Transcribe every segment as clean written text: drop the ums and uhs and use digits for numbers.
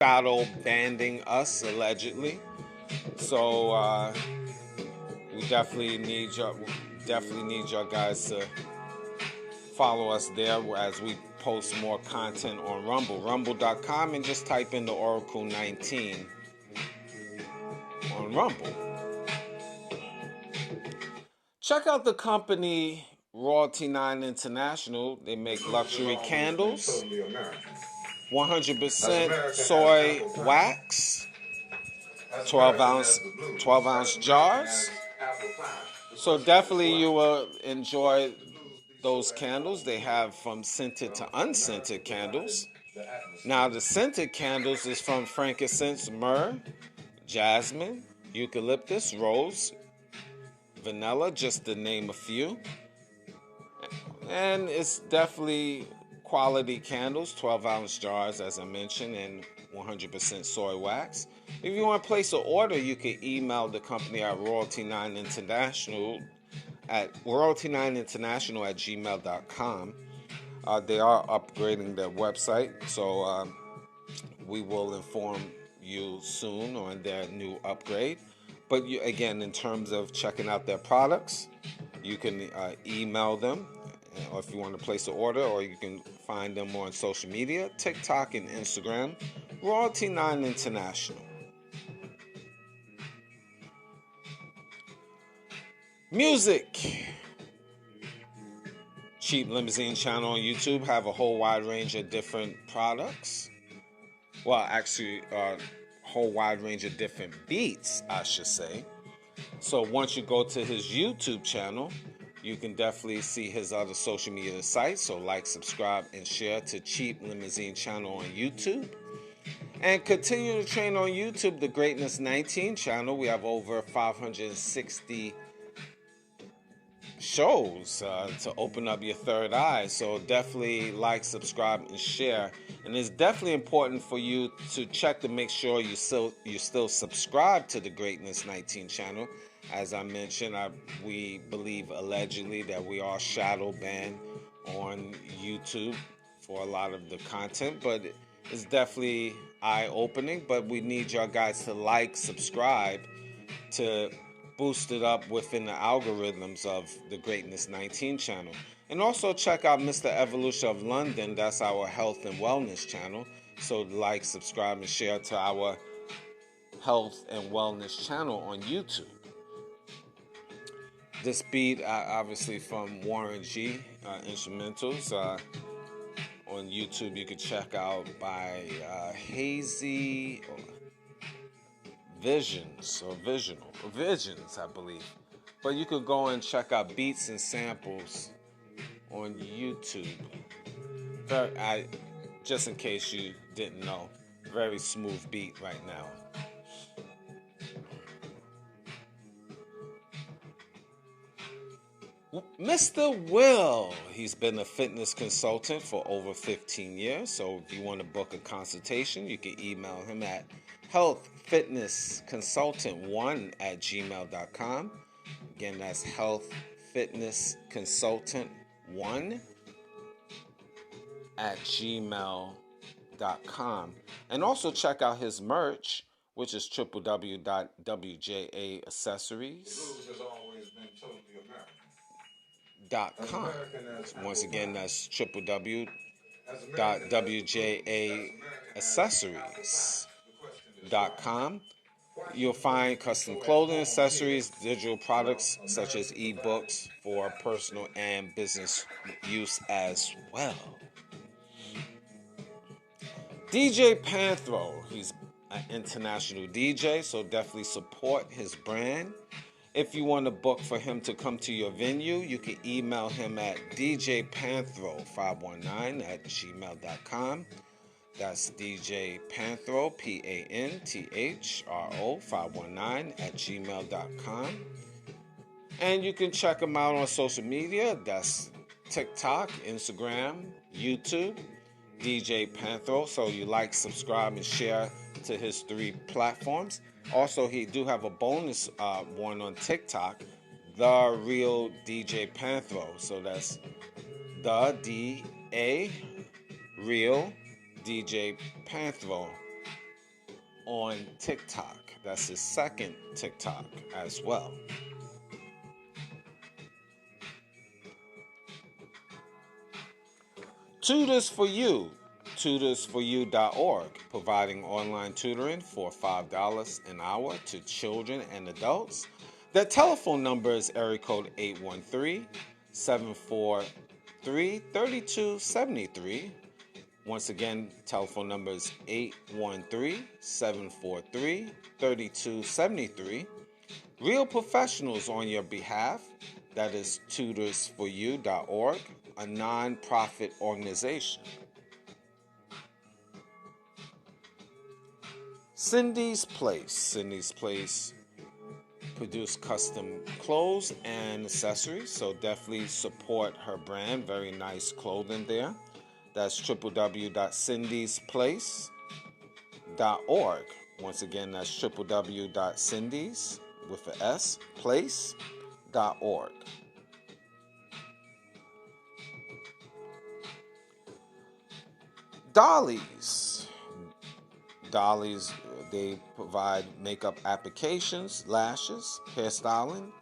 shadow banding us allegedly. So we definitely need y'all guys to follow us there as we post more content on Rumble. Rumble.com, and just type in the Oracle 19 on Rumble. Check out the company Royalty 9 International. They make luxury candles, 100% soy wax, 12 ounce jars. So definitely you will enjoy those candles. They have from scented to unscented candles. Now the scented candles is from frankincense, myrrh, jasmine, eucalyptus, rose, vanilla, just to name a few. And it's definitely quality candles, 12 ounce jars as I mentioned, and 100% soy wax. If you want to place an order, you can email the company at royalty9international at royalty9international@gmail.com. They are upgrading their website, so we will inform you soon on their new upgrade. But again, in terms of checking out their products, you can email them, or if you want to place an order, or you can find them on social media, TikTok and Instagram, Royalty 9 International. Music. Cheap Limousine channel on YouTube have a whole wide range of different products. Well, actually, a whole wide range of different beats, I should say. So once you go to his YouTube channel, you can definitely see his other social media sites. So like, subscribe, and share to Cheap Limousine channel on YouTube. And continue to train on YouTube, the Greatness 19 channel. We have over 560 shows to open up your third eye. So definitely like, subscribe, and share. And it's definitely important for you to check to make sure you still subscribe to the Greatness 19 channel. As I mentioned, we believe allegedly that we are shadow banned on YouTube for a lot of the content, but it's definitely eye-opening. But we need y'all guys to like, subscribe to boost it up within the algorithms of the Greatness 19 channel. And also check out Mr. Evolution of London. That's our health and wellness channel. So like, subscribe, and share to our health and wellness channel on YouTube. This beat, obviously from Warren G Instrumentals. On YouTube, you can check out by Hazy Visions, I believe. But you could go and check out beats and samples on YouTube. Just in case you didn't know, very smooth beat right now. Mr. Will, he's been a fitness consultant for over 15 years. So if you want to book a consultation, you can email him at healthfitnessconsultant1@gmail.com. Again, that's healthfitnessconsultant1@gmail.com. And also check out his merch, which is www.wjaccessories.com. Once again, that's www.wjaccessories.com. You'll find custom clothing, accessories, digital products such as ebooks for personal and business use as well. DJ Panthro, he's an international DJ, so definitely support his brand. If you want to book for him to come to your venue, you can email him at djpanthro519@gmail.com. That's DJ Panthro, Panthro, 519@gmail.com. And you can check him out on social media. That's TikTok, Instagram, YouTube, DJ Panthro. So you like, subscribe, and share to his 3 platforms. Also, he do have a bonus one on TikTok, The Real DJ Panthro. So that's the D-A Real DJ Panthro on TikTok. That's his second TikTok as well. Tutors for You, tutorsforyou.org, providing online tutoring for $5 an hour to children and adults. Their telephone number is area code 813-743-3273. Once again, telephone number is 813-743-3273. Real professionals on your behalf. That is tutorsforyou.org, a non-profit organization. Cindy's Place produce custom clothes and accessories, so definitely support her brand. Very nice clothing there. That's www.cindysplace.org. Once again, that's www.cindys with an S, place.org. Dolly's, they provide makeup applications, lashes, hairstyling.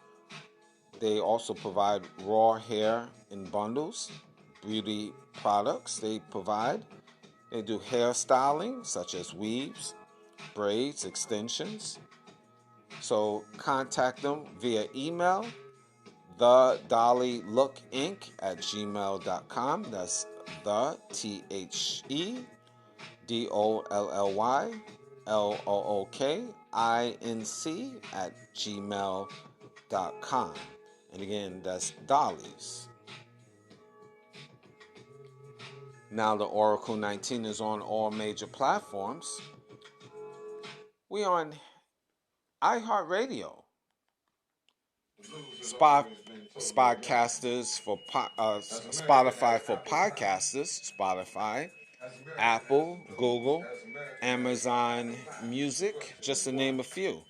They also provide raw hair in bundles, beauty products they provide. They do hairstyling such as weaves, braids, extensions. So contact them via email, thedollylookinc@gmail.com. That's the TheDollylookinc@gmail.com. And again, that's Dolly's. Now the Oracle 19 is on all major platforms. We are on iHeartRadio, Spotify for podcasters, Spotify, Apple, Google, Amazon Music, just to name a few.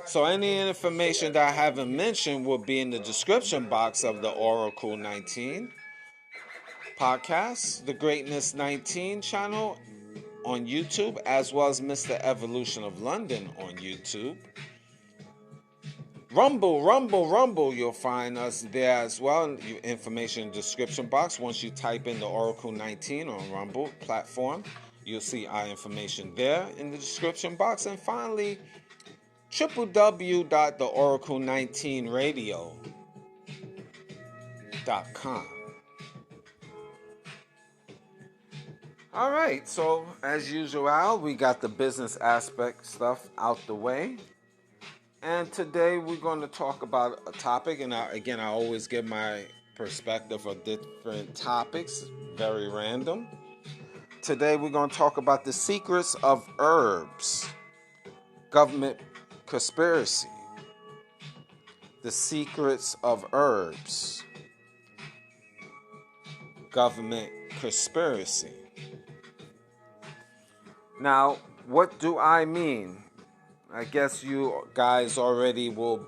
So any information that I haven't mentioned will be in the description box of the Oracle 19 podcast, the Greatness 19 channel on YouTube, as well as Mr. Evolution of London on YouTube. Rumble, you'll find us there as well. Information in the description box. Once you type in the Oracle 19 on Rumble platform, you'll see our information there in the description box. And finally, www.theoracle19radio.com. All right, so as usual, we got the business aspect stuff out the way. And today we're going to talk about a topic, and I always give my perspective of different topics, very random. Today we're going to talk about the secrets of herbs, government conspiracy. The secrets of herbs, government conspiracy. Now, what do I mean? I guess you guys already will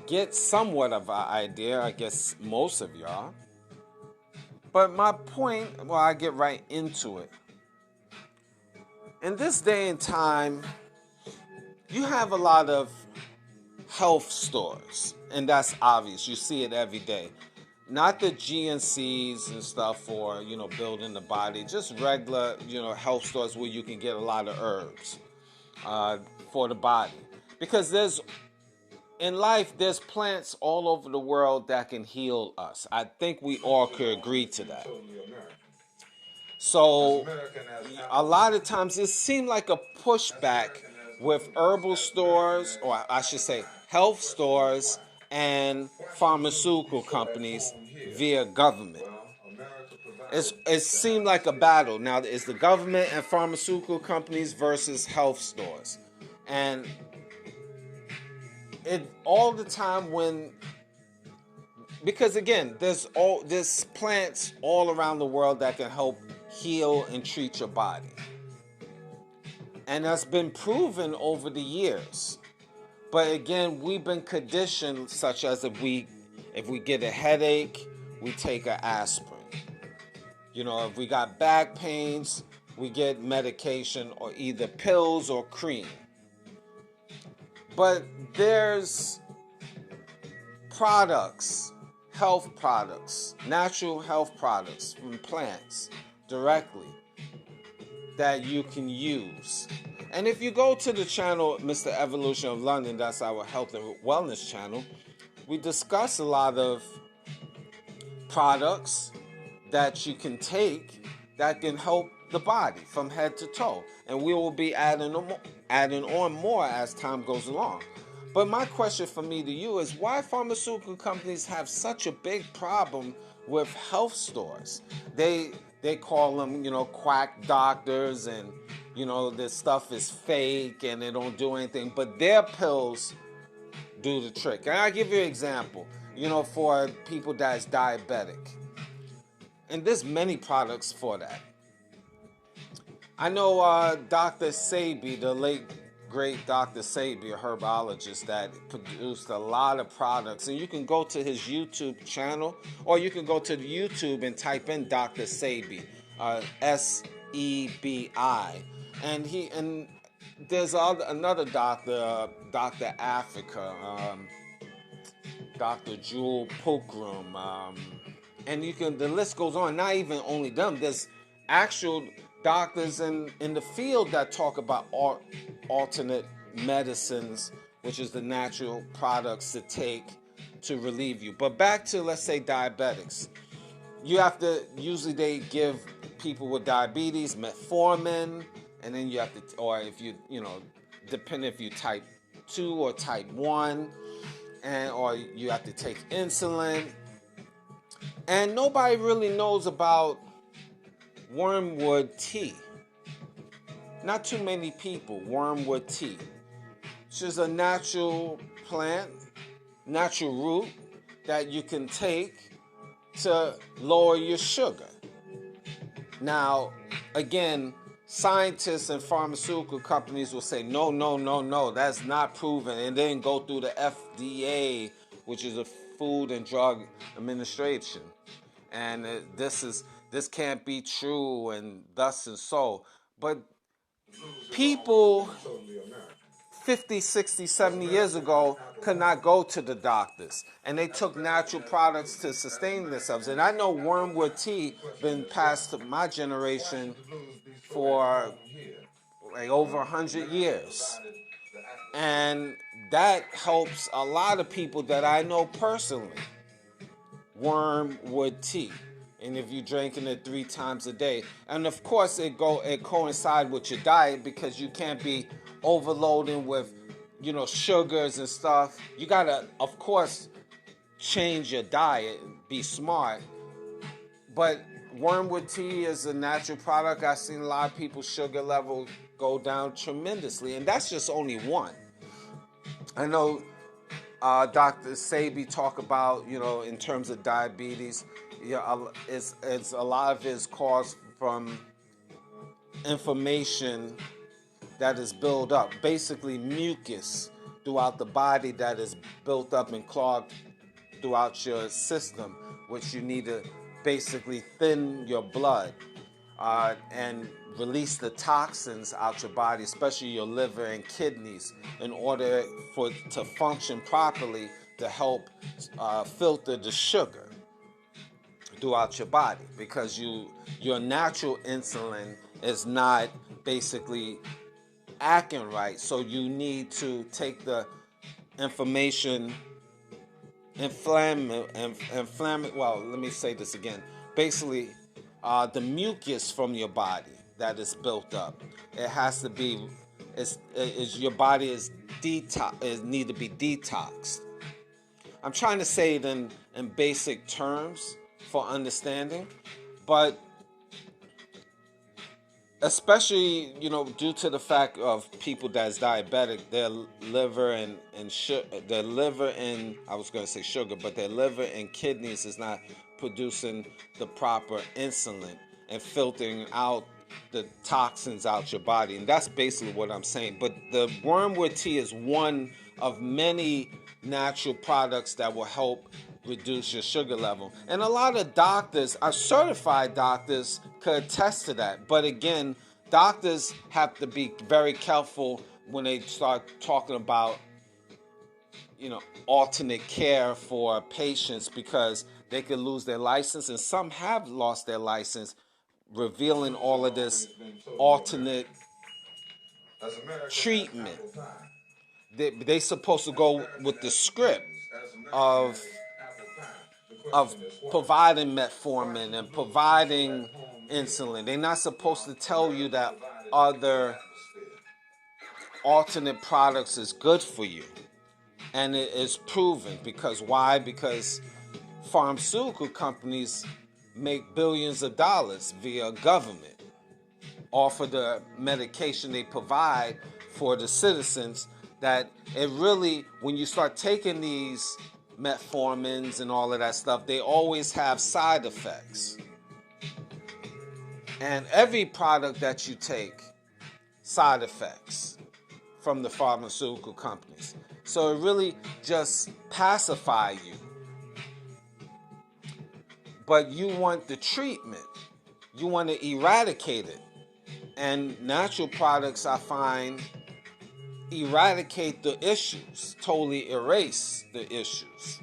get somewhat of an idea. I guess most of y'all. But my point, I get right into it. In this day and time, you have a lot of health stores, and that's obvious. You see it every day. Not the GNCs and stuff for, building the body. Just regular, health stores where you can get a lot of herbs for the body. Because in life, there's plants all over the world that can heal us. I think we all could agree to that. So a lot of times it seemed like a pushback with herbal stores, or I should say health stores and pharmaceutical companies via government. It seemed like a battle. Now, it's the government and pharmaceutical companies versus health stores. And it all the time because again, there's plants all around the world that can help heal and treat your body. And that's been proven over the years. But again, we've been conditioned, such as if we get a headache, we take an aspirin. If we got back pains, we get medication or either pills or cream. But there's products, health products, natural health products from plants directly that you can use. And if you go to the channel, Mr. Evolution of London, that's our health and wellness channel, we discuss a lot of products that you can take that can help the body from head to toe. And we will be adding on more as time goes along. But my question for me to you is, why pharmaceutical companies have such a big problem with health stores? They call them, quack doctors, and this stuff is fake and they don't do anything. But their pills do the trick. And I'll give you an example. For people that's diabetic, and there's many products for that. I know Dr. Sebi, the late great Dr. Sebi, a herbologist that produced a lot of products. And you can go to his YouTube channel, or you can go to the YouTube and type in Dr. Sebi, S-E-B-I. And there's another doctor, Dr. Africa, Dr. Jewel Pokrum, and the list goes on. Not even only them, there's actual doctors in the field that talk about alternate medicines, which is the natural products to take to relieve you. But back to, let's say, diabetics. Usually they give people with diabetes metformin, and then you have to, or if depending if you type 2 or type 1, or you have to take insulin. And nobody really knows about wormwood tea. Not too many people. Wormwood tea, which is a natural plant, natural root that you can take to lower your sugar. Now, again, scientists and pharmaceutical companies will say, no, that's not proven, and then go through the FDA, which is a Food and Drug Administration, and this can't be true, and thus and so. But people 50, 60, 70 years ago could not go to the doctors, and they took natural products to sustain themselves. And I know wormwood tea been passed to my generation for like over 100 years. And that helps a lot of people that I know personally. Wormwood tea. And if you're drinking it 3 times a day. And of course it coincides with your diet, because you can't be overloading with, sugars and stuff. You gotta, of course, change your diet, be smart. But wormwood tea is a natural product. I've seen a lot of people's sugar level go down tremendously, and that's just only one. I know Dr. Sebi talk about, in terms of diabetes, it's a lot of it is caused from inflammation that is built up, basically mucus throughout the body that is built up and clogged throughout your system, which you need to basically thin your blood and release the toxins out your body, especially your liver and kidneys, in order for it to function properly, to help filter the sugar throughout your body, because your natural insulin is not basically acting right. So you need to take the well, let me say this again. Basically, the mucus from your body that is built up, it has to be, your body is need to be detoxed. I'm trying to say it in basic terms for understanding, but especially, due to the fact of people that's diabetic, their liver and I was going to say sugar, but their liver and kidneys is not producing the proper insulin and filtering out the toxins out your body. And that's basically what I'm saying. But the wormwood tea is one of many natural products that will help reduce your sugar level. And a lot of doctors, our certified doctors, could attest to that. But again, doctors have to be very careful when they start talking about, alternate care for patients, because they could lose their license, and some have lost their license, revealing all of this alternate treatment. They supposed to go with the script of providing metformin and providing insulin. They're not supposed to tell you that other alternate products is good for you. And it is proven. Because why? Because pharmaceutical companies make billions of dollars via government off of the medication they provide for the citizens, that it really, when you start taking these metformins and all of that stuff, they always have side effects. And every product that you take, side effects from the pharmaceutical companies. So it really just pacify you. But you want the treatment. You want to eradicate it. And natural products, I find, eradicate the issues, totally erase the issues.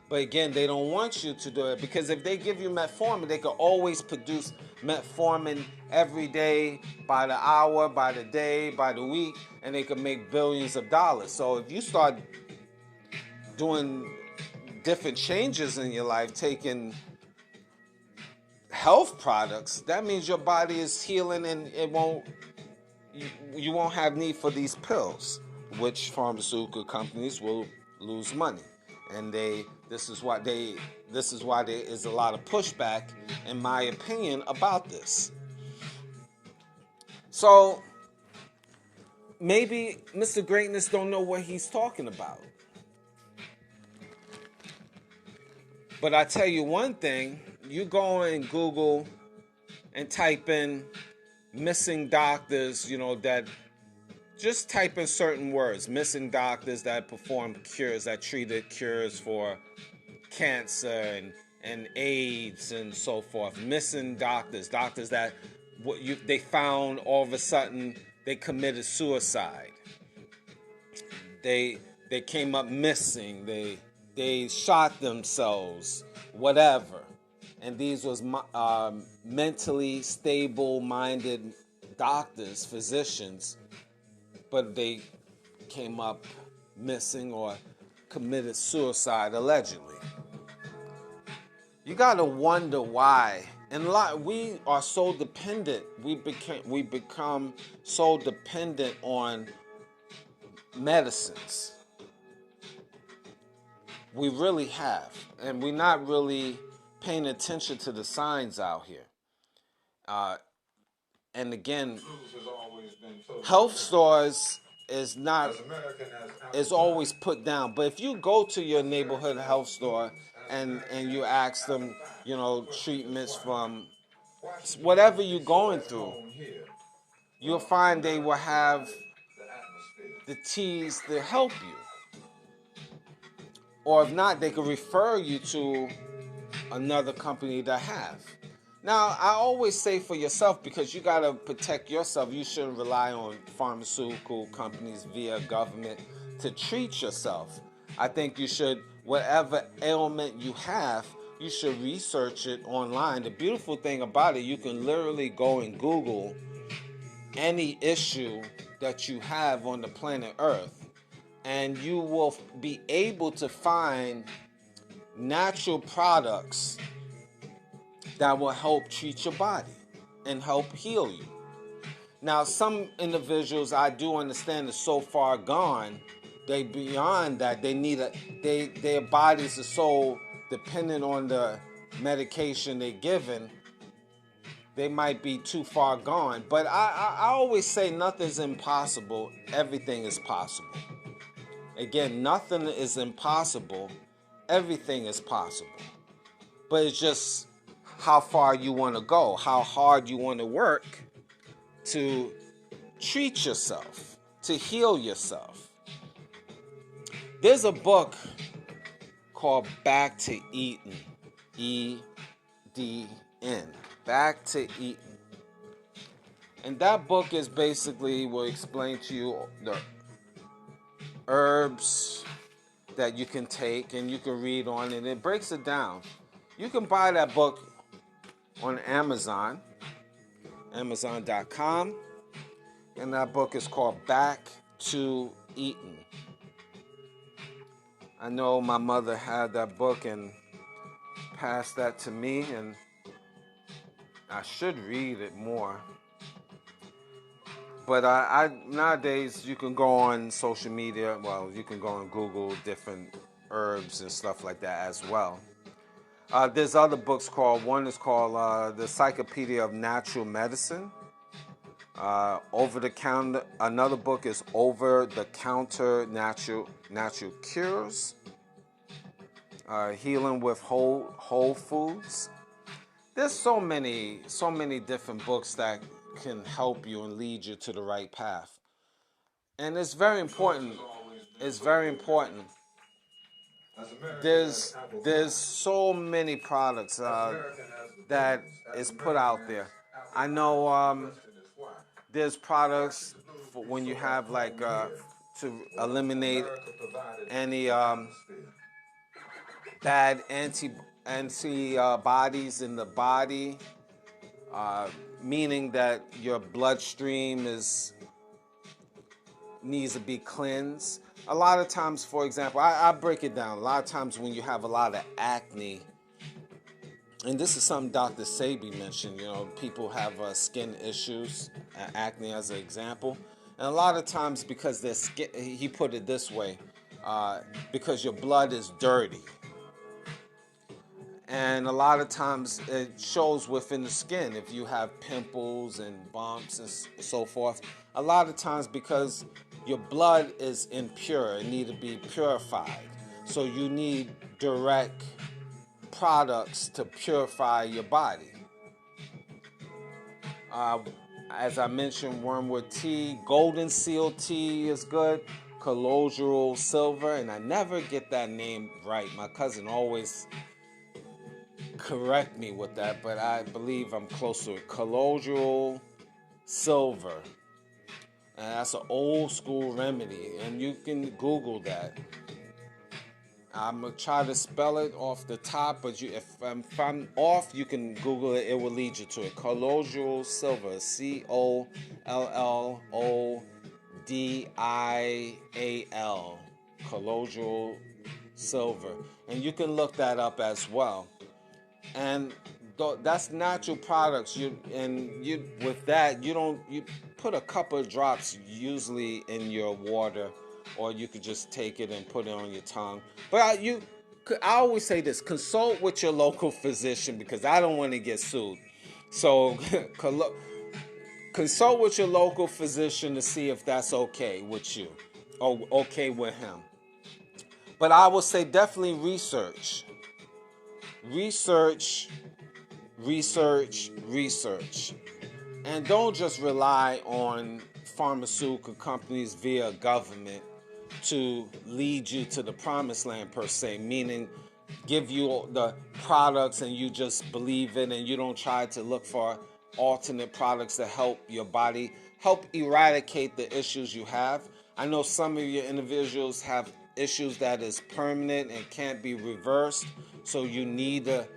But again, they don't want you to do it, because if they give you metformin, they can always produce metformin every day, by the hour, by the day, by the week, and they can make billions of dollars. So if you start doing different changes in your life, taking health products, that means your body is healing, and you won't have need for these pills, which pharmaceutical companies will lose money. And this is why there is a lot of pushback, in my opinion, about this. So maybe Mr. Greatness don't know what he's talking about. But I tell you one thing, you go in Google and type in missing doctors, that just type in certain words, missing doctors that perform cures, that treated cures for cancer and AIDS and so forth. Missing doctors that they found all of a sudden they committed suicide. They came up missing. They shot themselves, whatever. And these was mentally stable-minded doctors, physicians, but they came up missing or committed suicide, allegedly. You gotta wonder why. And we are so dependent. We become so dependent on medicines. We really have, and we're not really paying attention to the signs out here. And again, health stores is always put down. But if you go to your neighborhood health store and you ask them, treatments from whatever you're going through, you'll find they will have the teas to help you. Or if not, they could refer you to another company that have. Now, I always say for yourself, because you got to protect yourself, you shouldn't rely on pharmaceutical companies via government to treat yourself. I think you should, whatever ailment you have, you should research it online. The beautiful thing about it, you can literally go and Google any issue that you have on the planet Earth, and you will be able to find natural products that will help treat your body and help heal you. Now, some individuals, I do understand, are so far gone, they beyond that, their bodies are so dependent on the medication they're given, they might be too far gone. But I always say nothing's impossible, everything is possible. Again, nothing is impossible, everything is possible. But it's just how far you want to go, how hard you want to work to treat yourself, to heal yourself. There's a book called Back to Eden. E-D-N. Back to Eden. And that book is basically will explain to you the herbs that you can take, and you can read on, and it breaks it down. You can buy that book on Amazon, Amazon.com, and that book is called Back to Eden. I know my mother had that book and passed that to me, and I should read it more. But I nowadays you can go on social media. Well, you can go on Google different herbs and stuff like that as well. There's other books called. One is called the Encyclopedia of Natural Medicine. Over the counter. Another book is Over the Counter Natural Cures. Healing with Whole Foods. There's so many different books that can help you and lead you to the right path. And it's very important. It's very important. There's so many products that is put out there. I know there's products for when you have like to eliminate any bad antibodies in the body. Meaning that your bloodstream needs to be cleansed. A lot of times, for example, I break it down. A lot of times when you have a lot of acne, and this is something Dr. Sebi mentioned, people have skin issues, acne as an example. And a lot of times because their skin, he put it this way, because your blood is dirty. And a lot of times it shows within the skin if you have pimples and bumps and so forth. A lot of times because your blood is impure, it needs to be purified. So you need direct products to purify your body. As I mentioned, wormwood tea, golden seal tea is good, colloidal silver, and I never get that name right. My cousin always correct me with that, but I believe I'm close to it. Colloidal silver. And that's an old school remedy, and you can Google that. I'm going to try to spell it off the top, but if I'm off, you can Google it. It will lead you to it. Colloidal silver. Collodial. Colloidal silver. And you can look that up as well. And that's natural products. With that, you put a couple of drops usually in your water, or you could just take it and put it on your tongue. But I always say this: consult with your local physician, because I don't want to get sued. So consult with your local physician to see if that's okay with you or okay with him. But I would say definitely research. Research. And don't just rely on pharmaceutical companies via government to lead you to the promised land per se, meaning give you the products and you just believe it and you don't try to look for alternate products to help your body, help eradicate the issues you have. I know some of your individuals have issues that is permanent and can't be reversed, so you need to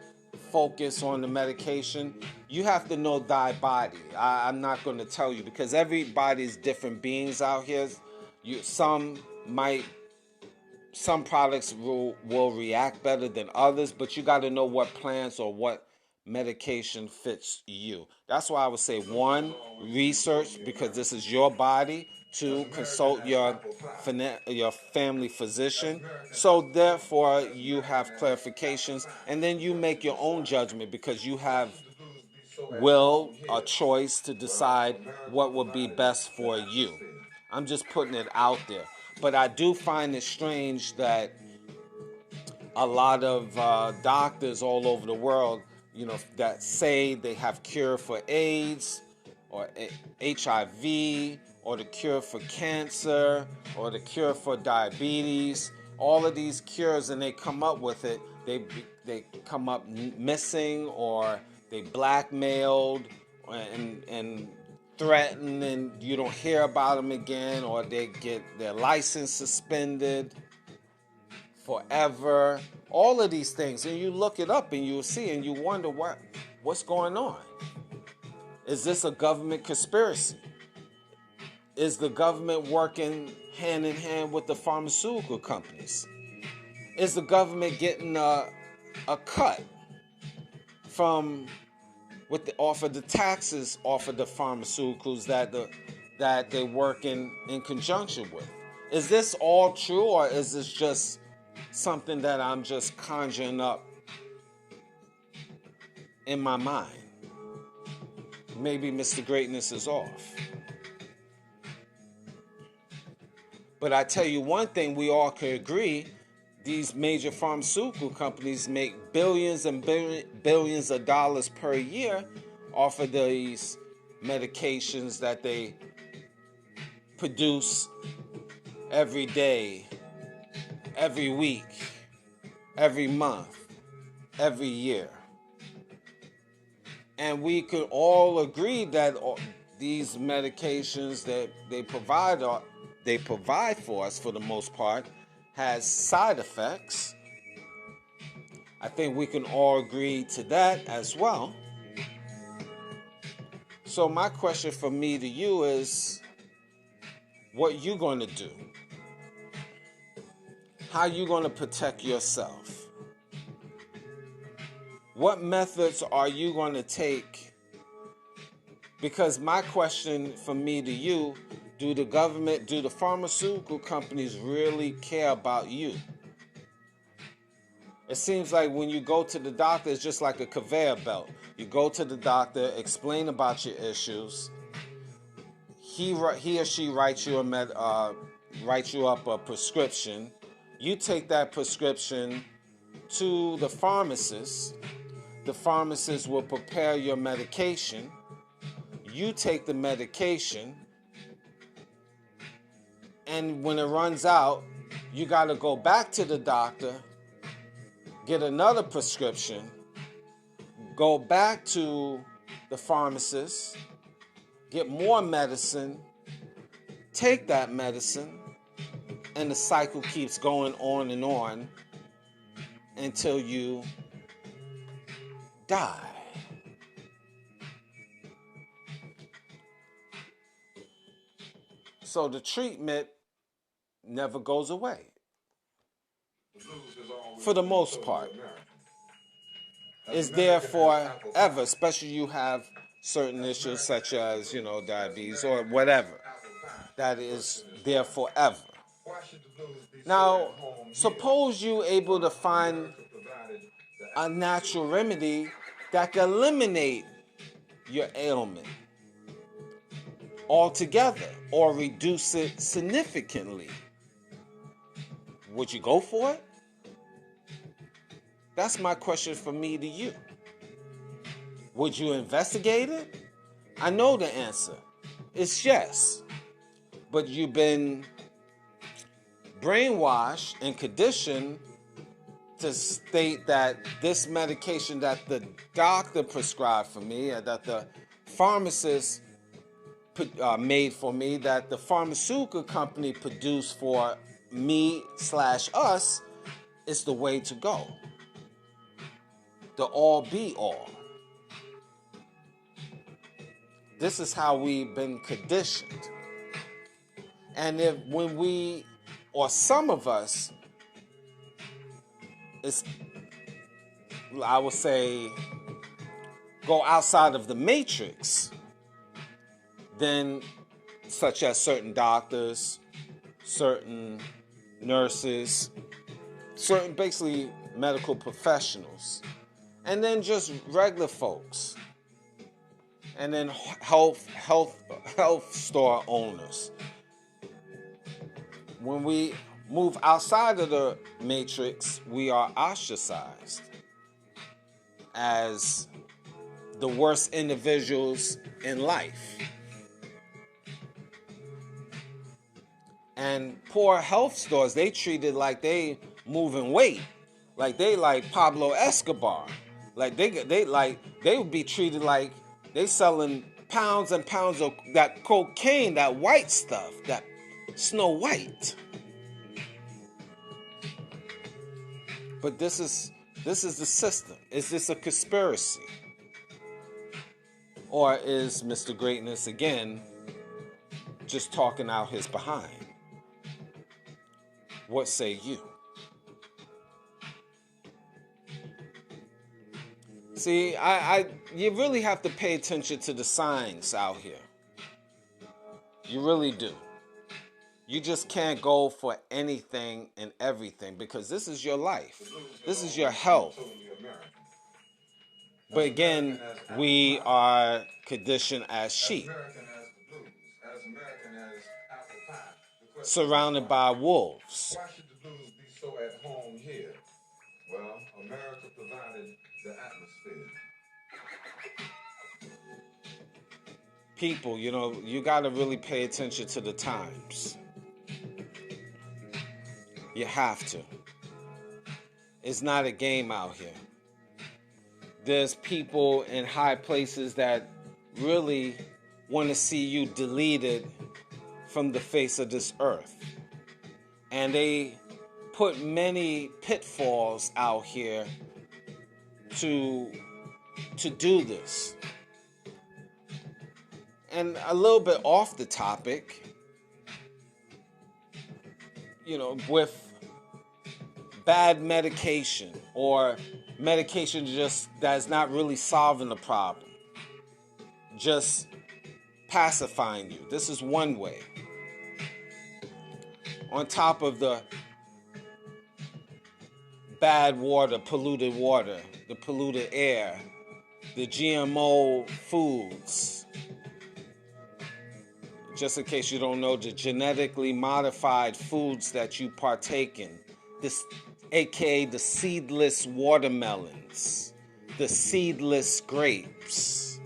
focus on the medication. You have to know thy body. I'm not going to tell you, because everybody's different beings out here. Some products will react better than others, but you got to know what plants or what medication fits you. That's why I would say, 1, research, because this is your body. 2, consult your family physician. So therefore, you have clarifications, and then you make your own judgment, because you have a choice to decide what would be best for you. I'm just putting it out there. But I do find it strange that a lot of doctors all over the world, that say they have cure for AIDS or HIV or the cure for cancer or the cure for diabetes all of these cures and they come up with it, they come up missing, or they blackmailed and threatened, and you don't hear about them again, or they get their license suspended forever. All of these things, and you look it up and you'll see, and you wonder what's going on. Is this a government conspiracy? Is the government working hand in hand with the pharmaceutical companies? Is the government getting a cut from off of the taxes off of the pharmaceuticals that they work in conjunction with? Is this all true, or is this just something that I'm just conjuring up in my mind? Maybe Mr. Greatness is off. But I tell you one thing, we all could agree, these major pharmaceutical companies make billions and billions of dollars per year off of these medications that they produce every day, every week, every month, every year. And we could all agree that these medications that they provide for us, for the most part, has side effects. I think we can all agree to that as well. So my question from me to you is, what you going to do? How you going to protect yourself? What methods are you going to take? Because my question from me to you, do the pharmaceutical companies really care about you? It seems like when you go to the doctor, it's just like a conveyor belt. You go to the doctor, explain about your issues. He or she writes you up a prescription. You take that prescription to the pharmacist. The pharmacist will prepare your medication. You take the medication, and when it runs out, you got to go back to the doctor, get another prescription, go back to the pharmacist, get more medicine, take that medicine, and the cycle keeps going on and on until you die. So the treatment never goes away, for the most part. It's there forever, especially you have certain issues such as, diabetes or whatever, that is there forever. Now, suppose you're able to find a natural remedy that can eliminate your ailment altogether or reduce it significantly. Would you go for it? That's my question from me to you. Would you investigate it? I know the answer. It's yes. But you've been brainwashed and conditioned to state that this medication that the doctor prescribed for me, or that the pharmacist made for me, that the pharmaceutical company produced for me/us, is the way to go. The all be all. This is how we've been conditioned. And when we, or some of us, I would say, go outside of the matrix, then, such as certain doctors, certain nurses, certain basically medical professionals, and then just regular folks, and then health store owners. When we move outside of the matrix, we are ostracized as the worst individuals in life. And poor health stores, they treated like they moving weight, like they like Pablo Escobar, like they would be treated like they selling pounds and pounds of that cocaine, that white stuff, that Snow White. But this is the system. Is this a conspiracy? Or is Mr. Greatness again just talking out his behind? What say you? See, you really have to pay attention to the signs out here. You really do. You just can't go for anything and everything because this is your life. This is your health. But again, we are conditioned as sheep, surrounded by wolves. Why should the blues be so at home here? Well, America provided the atmosphere. People, you got to really pay attention to the times. You have to. It's not a game out here. There's people in high places that really want to see you deleted from the face of this earth. And they put many pitfalls out here to do this. And a little bit off the topic, with bad medication or medication just that's not really solving the problem, just pacifying you. This is one way. On top of the bad water, the polluted air, the GMO foods. Just in case you don't know, the genetically modified foods that you partake in, this, aka the seedless watermelons, the seedless grapes.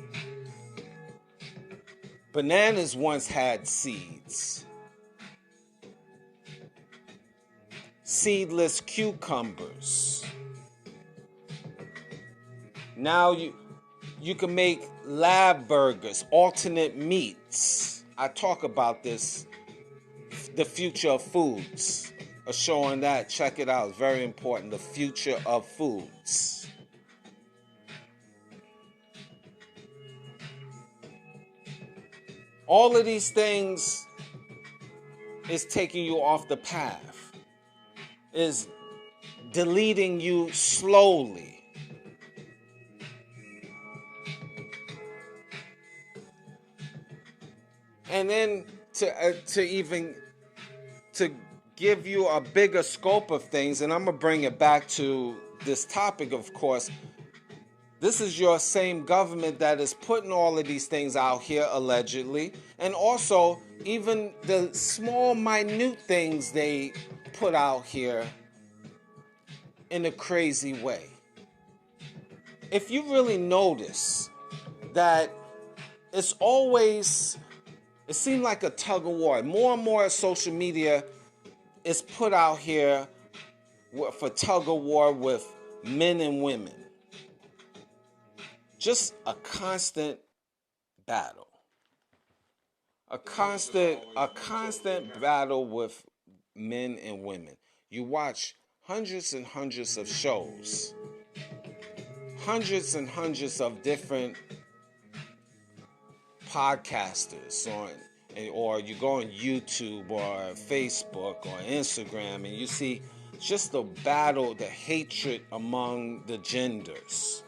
Bananas once had seeds. Seedless cucumbers. Now you can make lab burgers, alternate meats. I talk about this, the future of foods. A show on that, check it out. It's very important. The future of foods. All of these things is taking you off the path, is deleting you slowly. And then to give you a bigger scope of things, and I'm going to bring it back to this topic, of course, this is your same government that is putting all of these things out here, allegedly, and also even the small, minute things they put out here in a crazy way. If you really notice that it's always... It seemed like a tug of war. More and more social media is put out here for tug of war with men and women. Just a constant battle. A constant battle with men and women. You watch hundreds and hundreds of shows. Hundreds and hundreds of different podcasters or you go on YouTube or Facebook or Instagram and you see just the battle, the hatred among the genders.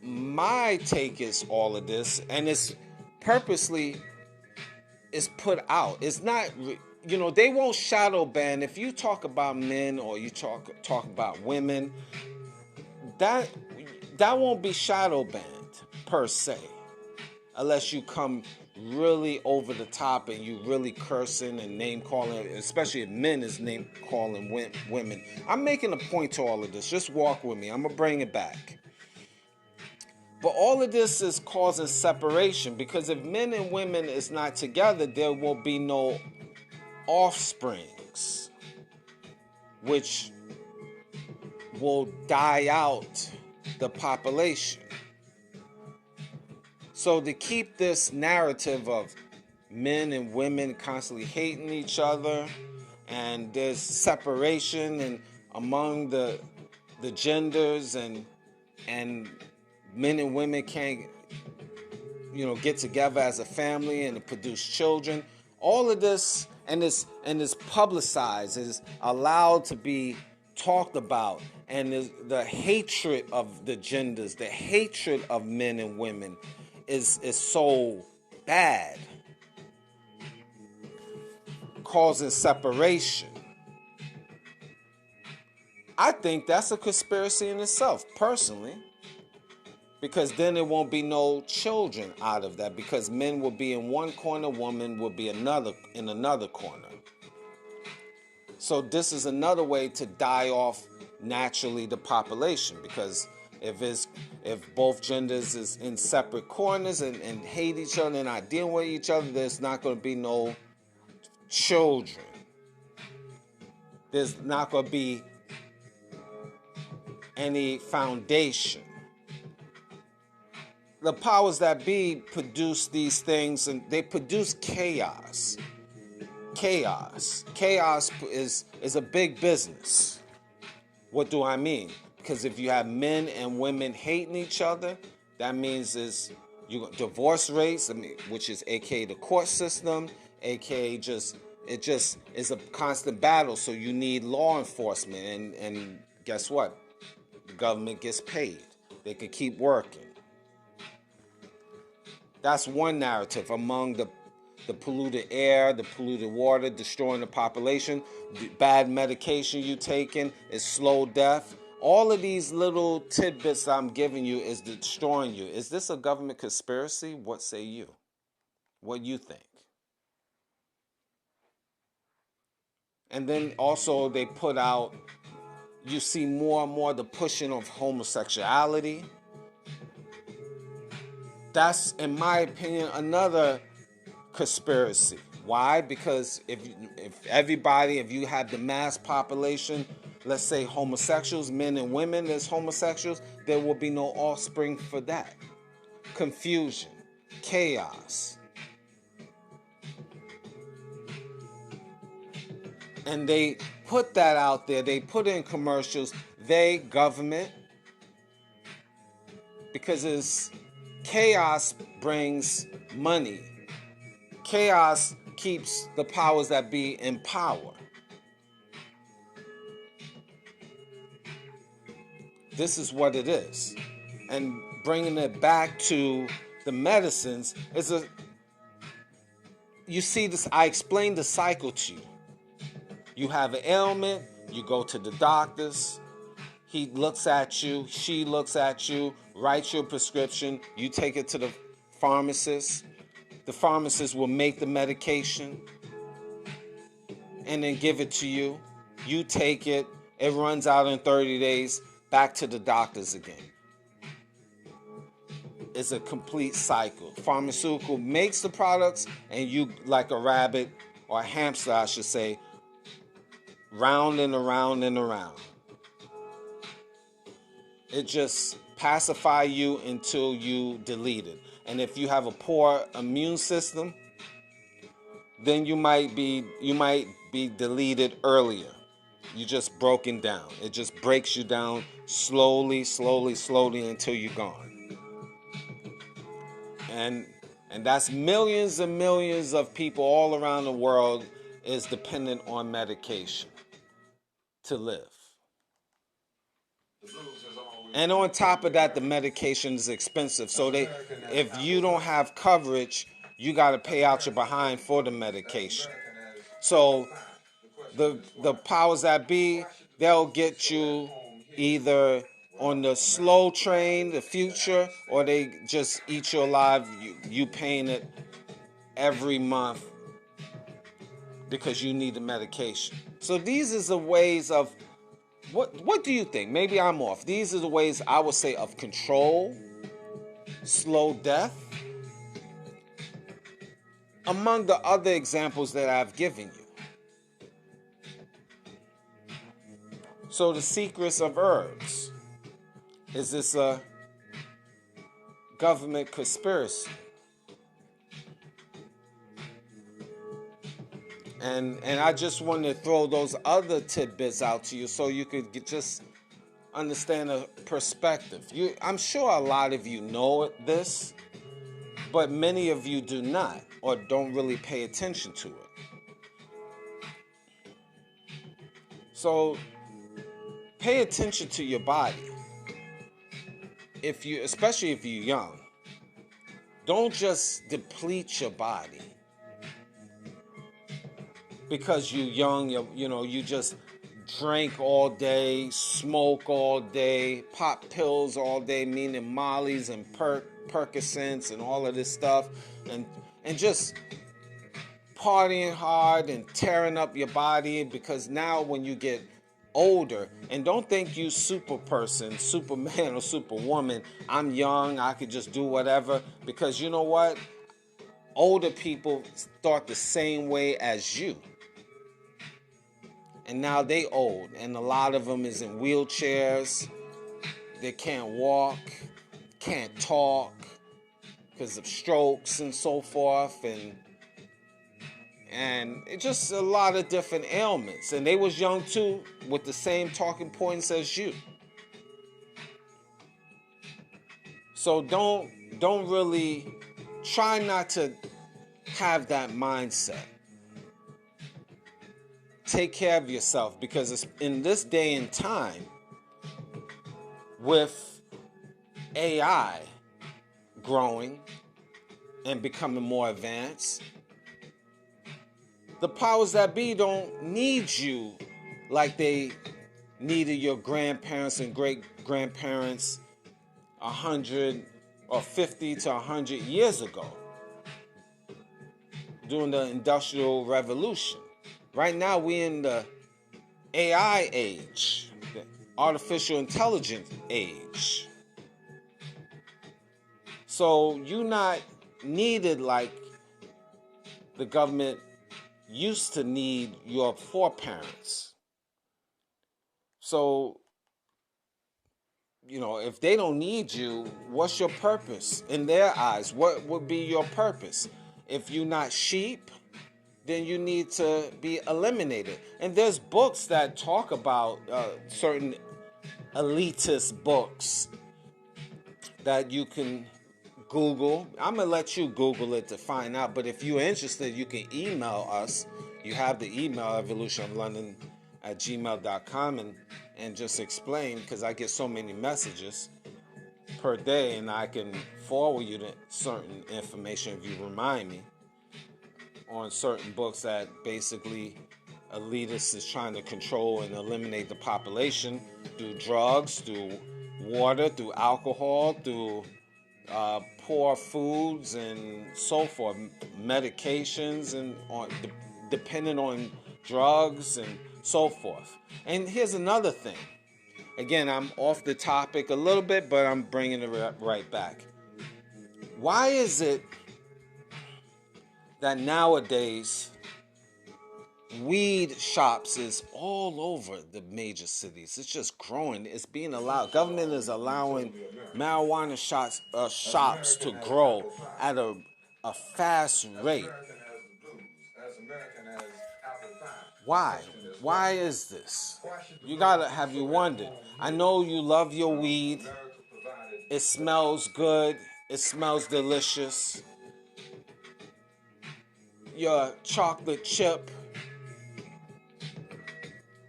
My take is all of this, and it's purposely is put out. It's not, they won't shadow ban if you talk about men or you talk about women. That won't be shadow banned per se, unless you come really over the top and you really cursing and name calling, especially if men is name calling women. I'm making a point to all of this. Just walk with me. I'm gonna bring it back. But all of this is causing separation, because if men and women is not together, there will be no offsprings, which will die out the population. So to keep this narrative of men and women constantly hating each other, and there's separation and among the genders, and men and women can't get together as a family and produce children. All of this and is publicized, is allowed to be talked about, and the hatred of the genders, the hatred of men and women is so bad, causing separation. I think that's a conspiracy in itself, personally, because then there won't be no children out of that, because men will be in one corner, women will be in another corner. So this is another way to die off naturally the population, because if both genders is in separate corners and hate each other and not dealing with each other, there's not going to be no children. There's not going to be any foundation. The powers that be produce these things, and they produce chaos. Chaos is a big business. What do I mean? Because if you have men and women hating each other, that means divorce rates, which is aka the court system, aka it just is a constant battle. So you need law enforcement, and guess what? The government gets paid. They can keep working. That's one narrative among the polluted air, the polluted water, destroying the population, the bad medication you taking is slow death. All of these little tidbits I'm giving you is destroying you. Is this a government conspiracy? What say you? What do you think? And then also they put out, you see more and more the pushing of homosexuality. That's, in my opinion, another conspiracy. Why? Because if you have the mass population, let's say homosexuals, men and women as homosexuals, there will be no offspring for that. Confusion, chaos. And they put that out there. They put in commercials. Government, because chaos brings money. Chaos keeps the powers that be in power. This is what it is. And bringing it back to the medicines you see this, I explained the cycle to you. You have an ailment, you go to the doctors, he looks at you, she looks at you, writes your prescription, you take it to the pharmacist. The pharmacist will make the medication and then give it to you. You take it, it runs out in 30 days, back to the doctors again. It's a complete cycle. Pharmaceutical makes the products, and you, like a rabbit or a hamster, I should say, round and around and around. It just pacify you until you delete it. And if you have a poor immune system, then you might be deleted earlier. You just broken down. It just breaks you down slowly until you're gone. And that's millions and millions of people all around the world is dependent on medication to live. And on top of that, the medication is expensive. So if you don't have coverage, you got to pay out your behind for the medication. So the powers that be, they'll get you either on the slow train, the future, or they just eat you alive. You paying it every month because you need the medication. So these are the ways of, what do you think? Maybe I'm off. These are the ways I would say of control slow death, among the other examples that I've given you. So the secrets of herbs. Is this a government conspiracy? And I just wanted to throw those other tidbits out to you so you could just understand a perspective. I'm sure a lot of you know this, but many of you do not or don't really pay attention to it. So pay attention to your body. Especially if you're young, don't just deplete your body because you're young. You just drink all day, smoke all day, pop pills all day, meaning Molly's and Percocets and all of this stuff, and just partying hard and tearing up your body. Because now when you get older, and don't think you Superman or superwoman, I'm young, I could just do whatever, because you know what? Older people start the same way as you. And now they old, and a lot of them is in wheelchairs. They can't walk, can't talk because of strokes and so forth, and it's just a lot of different ailments. And they was young too, with the same talking points as you. So don't really try not to have that mindset. Take care of yourself, because it's in this day and time with AI growing and becoming more advanced, the powers that be don't need you like they needed your grandparents and great-grandparents 100 or 50 to 100 years ago during the Industrial Revolution. Right now, we're in the AI age, the artificial intelligence age. So you're not needed like the government used to need your foreparents. So, if they don't need you, what's your purpose in their eyes? What would be your purpose? If you're not sheep, then you need to be eliminated. And there's books that talk about certain elitist books that you can Google. I'm going to let you Google it to find out. But if you're interested, you can email us. You have the email, evolutionoflondon@gmail.com, and just explain, because I get so many messages per day, and I can forward you to certain information if you remind me on certain books that basically elitists is trying to control and eliminate the population through drugs, through water, through alcohol, through poor foods and so forth, medications, and dependent on drugs and so forth. And here's another thing. Again, I'm off the topic a little bit, but I'm bringing it right back. Why is it that nowadays weed shops is all over the major cities? It's just growing. It's being allowed. Government is allowing marijuana shops to grow at a fast rate. Why? Why is this? Have you wondered? I know you love your weed. It smells good. It smells delicious. Your chocolate chip,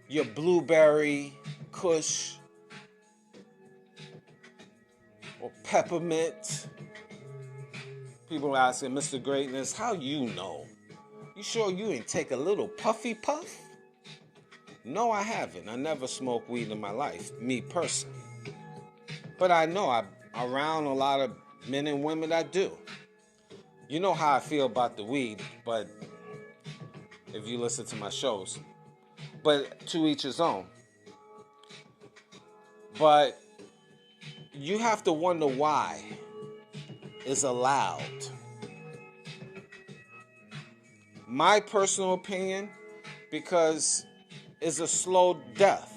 your blueberry kush, or peppermint. People are asking, Mr. Greatness, how you know? You sure you ain't take a little puffy puff? No, I haven't. I never smoked weed in my life, me personally. But I know I'm around a lot of men and women that do. You know how I feel about the weed, but if you listen to my shows. But to each his own. But you have to wonder why. is allowed. My personal opinion, because it's a slow death.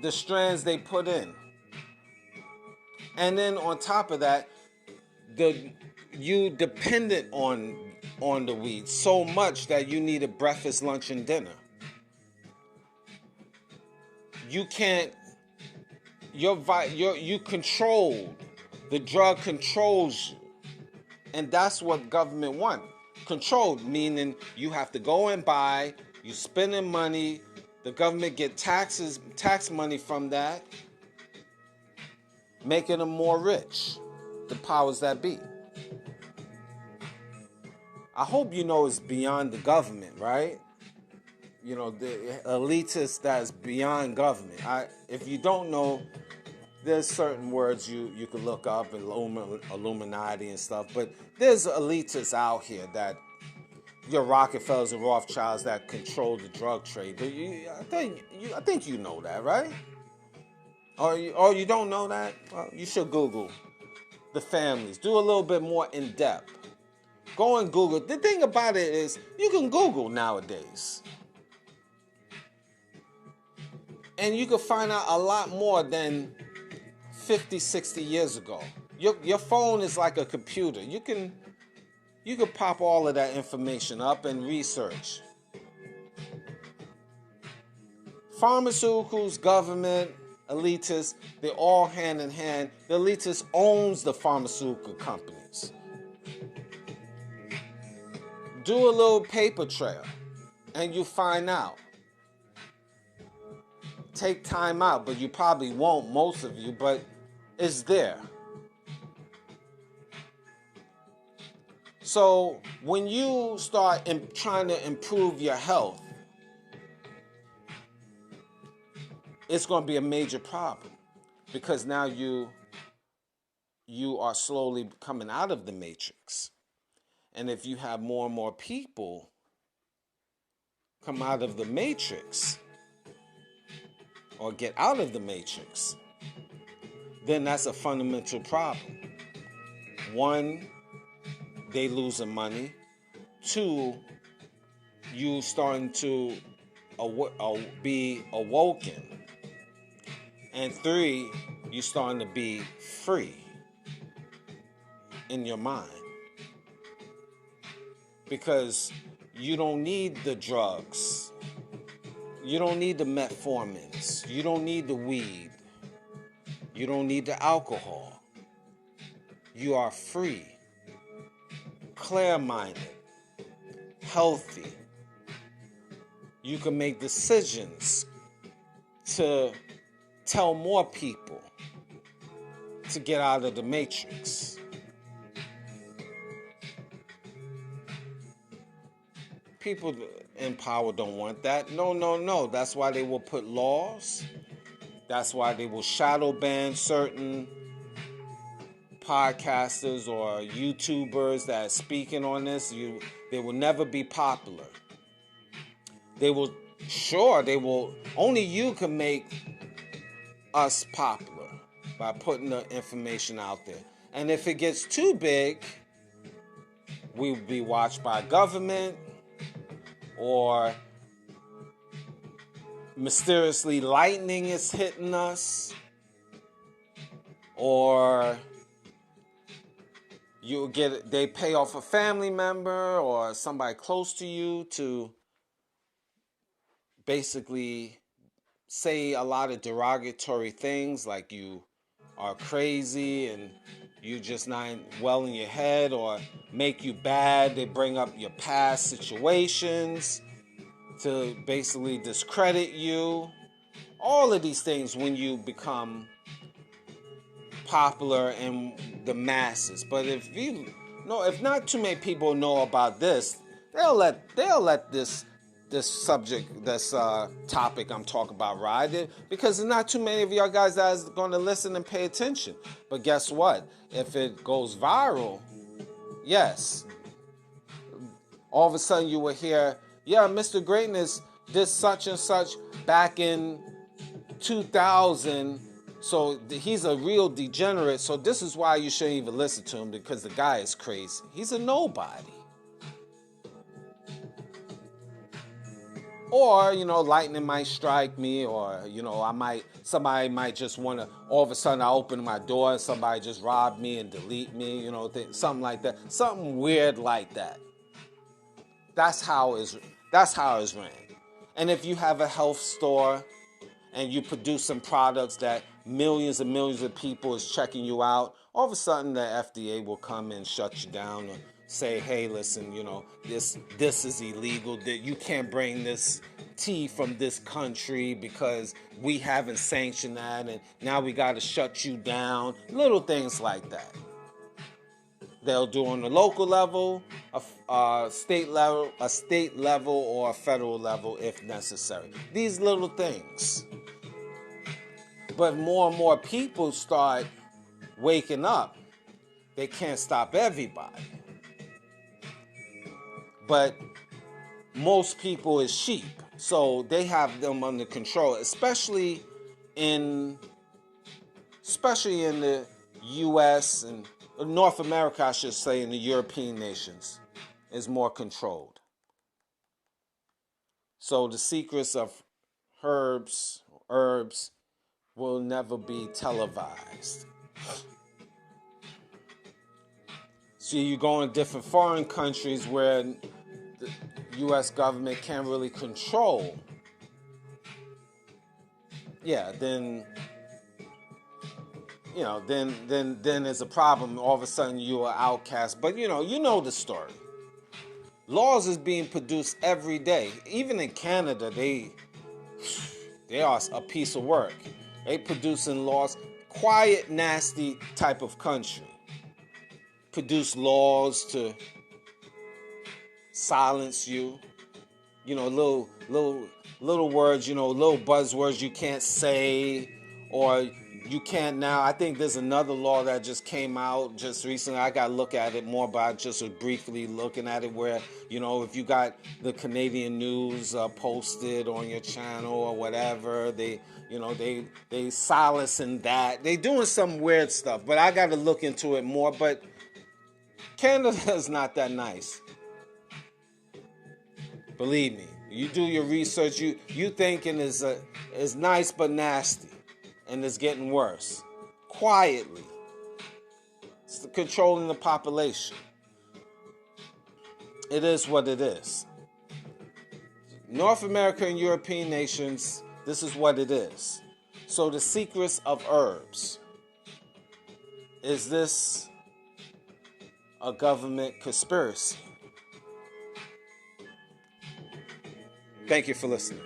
The strands they put in. And then on top of that, you dependent on the weed so much that you need a breakfast, lunch, and dinner. You can't. You controlled. The drug controls you, and that's what government want. Controlled, meaning you have to go and buy. You spending money. The government get tax money from that, making them more rich. The powers that be. I hope you know it's beyond the government, right? You know, the elitist that's beyond government. If you don't know, there's certain words you can look up, Illuminati and stuff, but there's elitists out here that, your Rockefellers and Rothschilds that control the drug trade. I think you know that, right? Or you don't know that? Well, you should Google the families. Do a little bit more in depth. Go and Google. The thing about it is, you can Google nowadays. And you can find out a lot more than 50, 60 years ago. Your phone is like a computer. You can pop all of that information up and research. Pharmaceuticals, government, elitists, they're all hand in hand. The elitist owns the pharmaceutical companies. Do a little paper trail and you find out. Take time out, but you probably won't, most of you, but it's there. So when you start trying to improve your health, it's going to be a major problem, because now you are slowly coming out of the matrix. And if you have more and more people come out of the matrix or get out of the matrix, then that's a fundamental problem. One, they losing money. Two, you starting to be awoken. And three, you starting to be free in your mind. Because you don't need the drugs. You don't need the metformins. You don't need the weed. You don't need the alcohol. You are free, clear-minded, healthy. You can make decisions to tell more people to get out of the matrix. People in power don't want that. No. That's why they will put laws. That's why they will shadow ban certain podcasters or YouTubers that are speaking on this. They will never be popular. Only you can make us popular by putting the information out there. And if it gets too big, we will be watched by government, or mysteriously lightning is hitting us, or they pay off a family member or somebody close to you to basically say a lot of derogatory things, like you are crazy and you just not well in your head, or make you bad. They bring up your past situations to basically discredit you. All of these things when you become popular in the masses. But if not too many people know about this, they'll let this subject, this topic I'm talking about ride, because there's not too many of y'all guys that's going to listen and pay attention. But guess what? If it goes viral, yes, all of a sudden you will hear, yeah, Mr. Greatness did such and such back in 2000 So he's a real degenerate. So this is why you shouldn't even listen to him, because the guy is crazy. He's a nobody. Or, lightning might strike me, or, somebody might just want to, all of a sudden I open my door and somebody just rob me and delete me, something like that. Something weird like that. That's how it's ran. And if you have a health store and you produce some products that millions and millions of people is checking you out, all of a sudden the FDA will come and shut you down or say, hey, listen, this is illegal, that you can't bring this tea from this country because we haven't sanctioned that, and now we got to shut you down. Little things like that. They'll do on the local level, a state level, or a federal level if necessary. These little things. But more and more people start waking up. They can't stop everybody. But most people is sheep. So they have them under control, especially in the U.S. and North America, I should say, and the European nations is more controlled. So the secrets of herbs will never be televised. So you go in different foreign countries where the U.S. government can't really control. Yeah, then there's a problem. All of a sudden you're an outcast. But you know the story. Laws is being produced every day. Even in Canada, they are a piece of work. They producing laws. Quiet, nasty type of country. Produce laws to silence you. Little words, little buzzwords you can't say, or you can't now. I think there's another law that just came out just recently. I got to look at it more, but I just was briefly looking at it where, if you got the Canadian news posted on your channel or whatever, they silencing that. They doing some weird stuff, but I got to look into it more. But Canada's not that nice. Believe me, you do your research. You thinking is nice but nasty, and it's getting worse. Quietly, it's controlling the population. It is what it is. North America and European nations, this is what it is. So the secrets of herbs. Is this a government conspiracy? Thank you for listening.